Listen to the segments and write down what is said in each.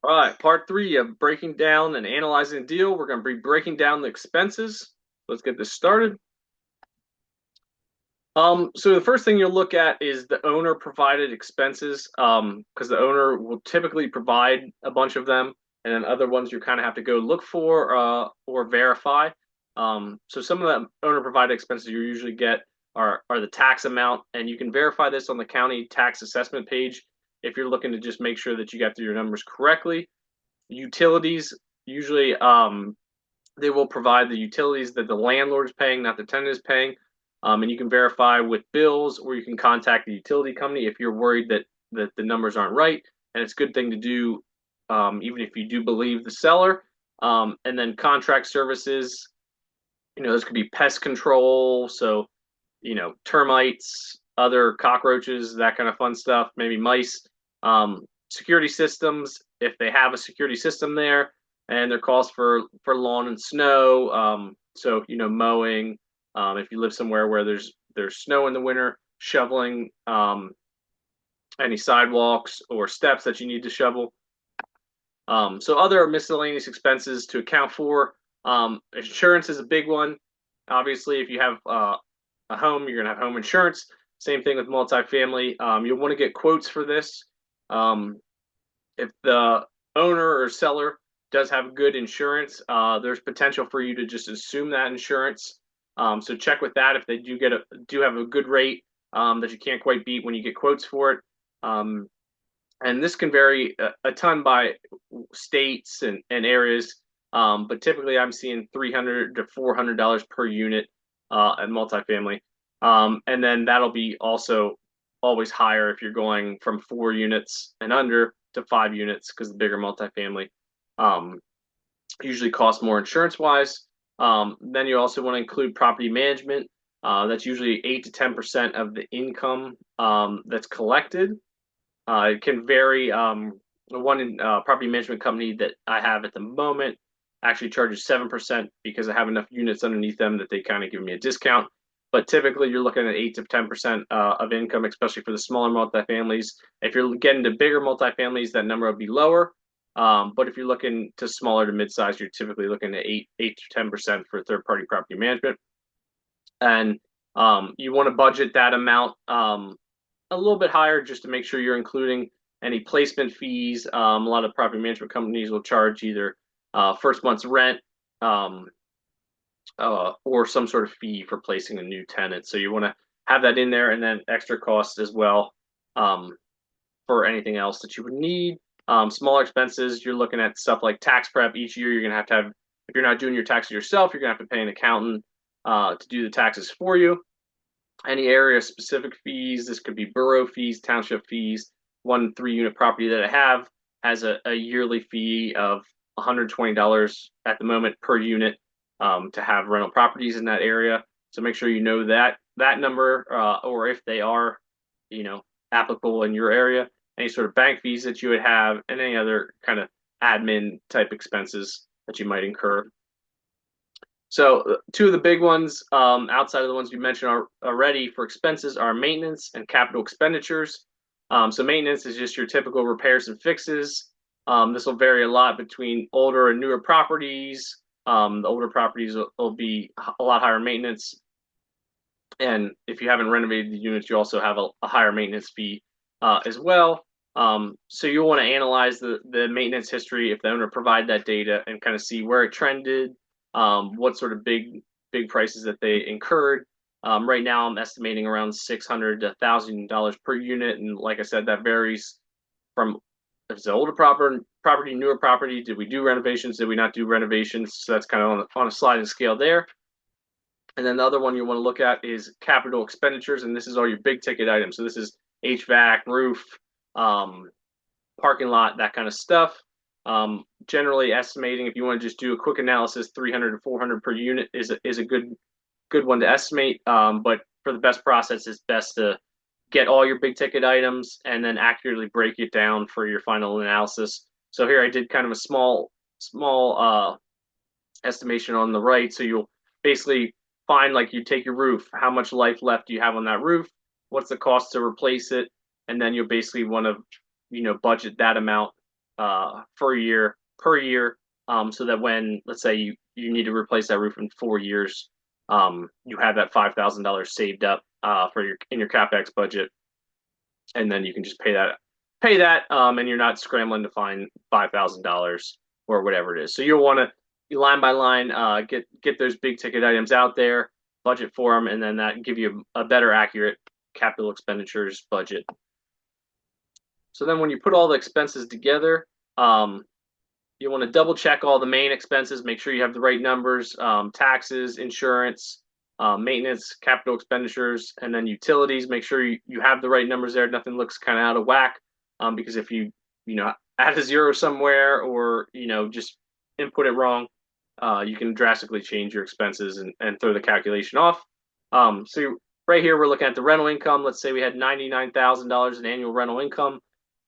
All right, part three of breaking down and analyzing the deal. We're going to be breaking down the expenses. Let's get this started. So the first thing you'll look at is the owner provided expenses, because the owner will typically provide a bunch of them, and then other ones you kind of have to go look for or verify. So some of the owner provided expenses you usually get are the tax amount, and you can verify this on the county tax assessment page if you're looking to just make sure that you got your numbers correctly. Utilities usually they will provide the utilities that the landlord is paying, not the tenant is paying. And you can verify with bills, or you can contact the utility company if you're worried that the numbers aren't right. And it's a good thing to do, even if you do believe the seller. And then contract services, those could be pest control, so termites, other cockroaches, that kind of fun stuff, maybe mice. Security systems, if they have a security system there, and their costs for lawn and snow. So mowing. If you live somewhere where there's snow in the winter, shoveling any sidewalks or steps that you need to shovel. So other miscellaneous expenses to account for. Insurance is a big one. Obviously, if you have a home, you're gonna have home insurance. Same thing with multifamily. You'll want to get quotes for this. Um, if the owner or seller does have good insurance, there's potential for you to just assume that insurance. So check with that if they do have a good rate that you can't quite beat when you get quotes for it. Um, and this can vary a ton by states and areas. But typically, I'm seeing $300 to $400 per unit at multifamily. And then that'll be also always higher if you're going from 4 units and under to 5 units, because the bigger multifamily um, usually costs more insurance wise. Then you also want to include property management. That's usually 8 to 10% of the income that's collected. It can vary. One property management company that I have at the moment actually charges 7% because I have enough units underneath them that they kind of give me a discount. But typically, you're looking at 8 to 10% of income, especially for the smaller multifamilies. If you're getting to bigger multifamilies, that number will be lower. But if you're looking to smaller to mid-size, you're typically looking at 8 to 10% for third-party property management. And you want to budget that amount a little bit higher just to make sure you're including any placement fees. A lot of property management companies will charge either first month's rent um, or some sort of fee for placing a new tenant. So you want to have that in there, and then extra costs as well um, for anything else that you would need. Smaller expenses, you're looking at stuff like tax prep. Each year, you're going to have, if you're not doing your taxes yourself, you're going to have to pay an accountant to do the taxes for you. Any area specific fees, this could be borough fees, township fees. One 3 unit property that I have has a yearly fee of $120 at the moment per unit to have rental properties in that area. So make sure you know that number, or if they are, you know, applicable in your area. Any sort of bank fees that you would have, and any other kind of admin type expenses that you might incur. So two of the big ones, outside of the ones you mentioned already for expenses, are maintenance and capital expenditures. So maintenance is just your typical repairs and fixes. This will vary a lot between older and newer properties. The older properties will be a lot higher maintenance, and if you haven't renovated the units, you also have a higher maintenance fee as well. So you'll want to analyze the maintenance history if the owner provide that data and kind of see where it trended, what sort of big prices that they incurred. Right now, I'm estimating around $600 to $1,000 per unit, and like I said, that varies from if it's an older property, newer property. Did we do renovations? Did we not do renovations? So that's kind of on a sliding scale there. And then the other one you want to look at is capital expenditures, and this is all your big ticket items. So this is HVAC, roof, um, parking lot, that kind of stuff. Generally estimating, if you want to just do a quick analysis, 300 to 400 per unit is a good one to estimate. But for the best process, it's best to get all your big ticket items and then accurately break it down for your final analysis. So here I did kind of a small estimation on the right. So you'll basically find, like, you take your roof, how much life left do you have on that roof? What's the cost to replace it? And then you'll basically want to, budget that amount for a year per year, so that when, let's say, you need to replace that roof in 4 years, you have that $5,000 saved up for your in your capex budget, and then you can just pay that, and you're not scrambling to find $5,000 or whatever it is. So you'll want to line by line get those big ticket items out there, budget for them, and then that give you a better accurate capital expenditures budget. So then when you put all the expenses together, you want to double check all the main expenses, make sure you have the right numbers, taxes, insurance, maintenance, capital expenditures, and then utilities. Make sure you have the right numbers there. Nothing looks kind of out of whack, because if you add a zero somewhere, or just input it wrong, you can drastically change your expenses and throw the calculation off. So right here we're looking at the rental income. Let's say we had $99,000 in annual rental income,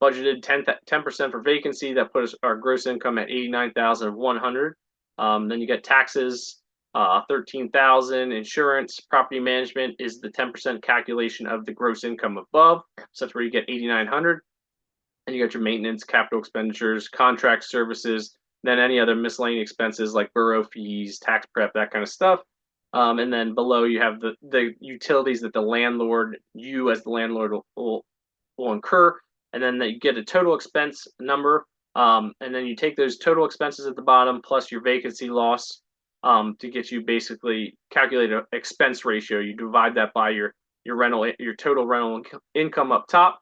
budgeted 10% for vacancy. That put us our gross income at 89,100. Then you get taxes, 13,000. Insurance, property management is the 10% calculation of the gross income above. So that's where you get 8,900. And you got your maintenance, capital expenditures, contract services, then any other miscellaneous expenses like borough fees, tax prep, that kind of stuff. And then below you have the utilities that the landlord, you as the landlord, will incur. And then you get a total expense number. And then you take those total expenses at the bottom plus your vacancy loss, to get you basically calculate an expense ratio. You divide that by your total rental income up top,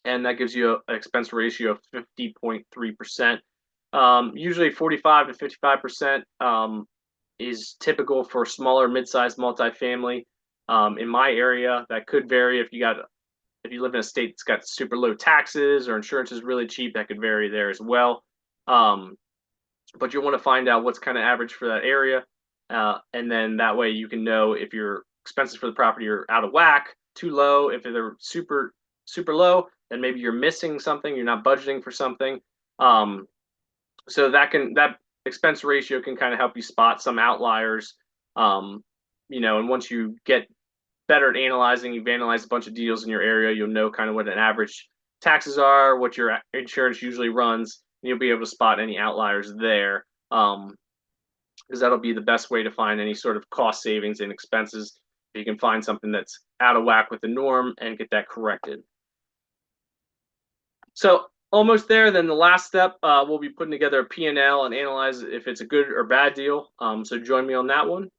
and that gives you an expense ratio of 50.3%. Usually 45 to 55% is typical for smaller, mid-sized multifamily. In my area, that could vary if you live in a state that's got super low taxes or insurance is really cheap. That could vary there as well. But you'll want to find out what's kind of average for that area, and then that way you can know if your expenses for the property are out of whack, too low. If they're super low, then maybe you're missing something. You're not budgeting for something. So that expense ratio can kind of help you spot some outliers. And once you get better at analyzing, you've analyzed a bunch of deals in your area, you'll know kind of what an average taxes are, what your insurance usually runs, and you'll be able to spot any outliers there. Because that'll be the best way to find any sort of cost savings and expenses. You can find something that's out of whack with the norm and get that corrected. So almost there. Then the last step, we'll be putting together a P&L and analyze if it's a good or bad deal. So join me on that one.